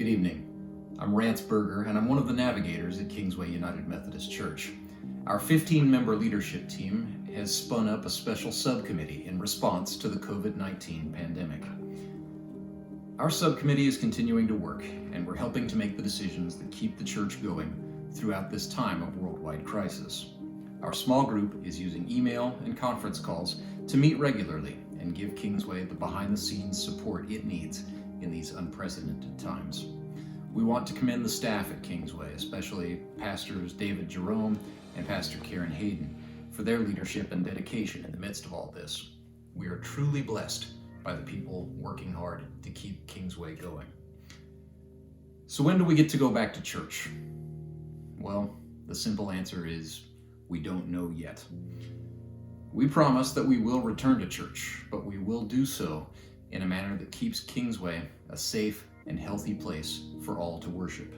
Good evening. I'm Rance, and I'm one of the Navigators at Kingsway United Methodist Church. Our 15-member leadership team has spun up a special subcommittee in response to the COVID-19 pandemic. Our subcommittee is continuing to work, and we're helping to make the decisions that keep the church going throughout this time of worldwide crisis. Our small group is using email and conference calls to meet regularly and give Kingsway the behind-the-scenes support it needs in these unprecedented times. We want to commend the staff at Kingsway, especially Pastors David Jerome and Pastor Karen Hayden, for their leadership and dedication in the midst of all this. We are truly blessed by the people working hard to keep Kingsway going. So when do we get to go back to church? Well, the simple answer is we don't know yet. We promise that we will return to church, but we will do so in a manner that keeps Kingsway a safe and healthy place for all to worship.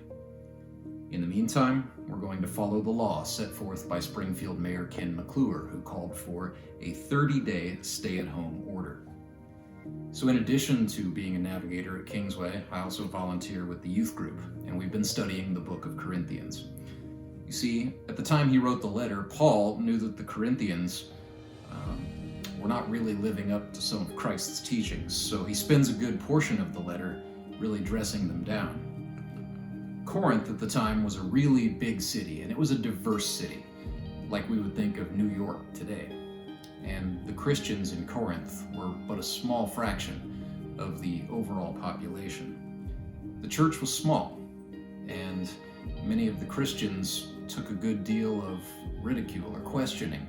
In the meantime, we're going to follow the law set forth by Springfield Mayor Ken McClure, who called for a 30-day stay-at-home order. So in addition to being a navigator at Kingsway, I also volunteer with the youth group, and we've been studying the book of Corinthians. You see, at the time he wrote the letter, Paul knew that the Corinthians were not really living up to some of Christ's teachings, so he spends a good portion of the letter really dressing them down. Corinth at the time was a really big city, and it was a diverse city, like we would think of New York today. And the Christians in Corinth were but a small fraction of the overall population. The church was small, and many of the Christians took a good deal of ridicule or questioning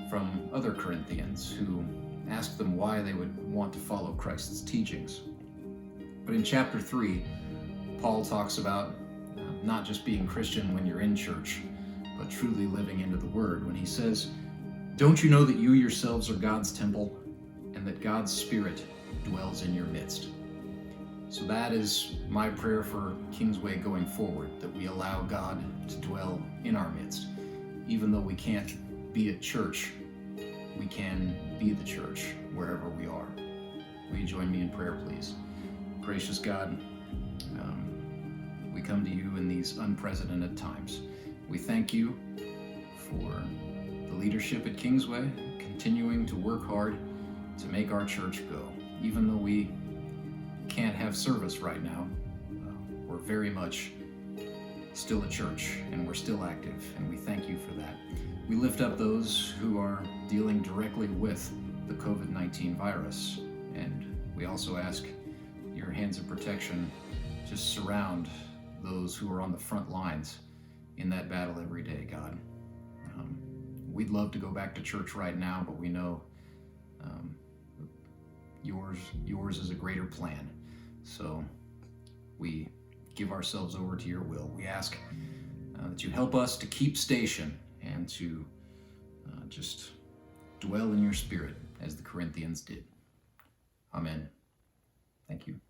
from other Corinthians who asked them why they would want to follow Christ's teachings. But in chapter 3, Paul talks about not just being Christian when you're in church, but truly living into the Word when he says, "Don't you know that you yourselves are God's temple and that God's Spirit dwells in your midst?" So that is my prayer for Kingsway going forward, that we allow God to dwell in our midst. Even though we can't be at church, we can be the church wherever we are. Will you join me in prayer, please? Gracious God, we come to you in these unprecedented times. We thank you for the leadership at Kingsway, continuing to work hard to make our church go. Even though we can't have service right now, we're very much still a church and we're still active, and we thank you for that. We lift up those who are dealing directly with the COVID-19 virus, and we also ask your hands of protection to surround those who are on the front lines in that battle every day, God. We'd love to go back to church right now, but we know yours is a greater plan. So we give ourselves over to your will. We ask that you help us to keep station and to just dwell in your Spirit as the Corinthians did. Amen. Thank you.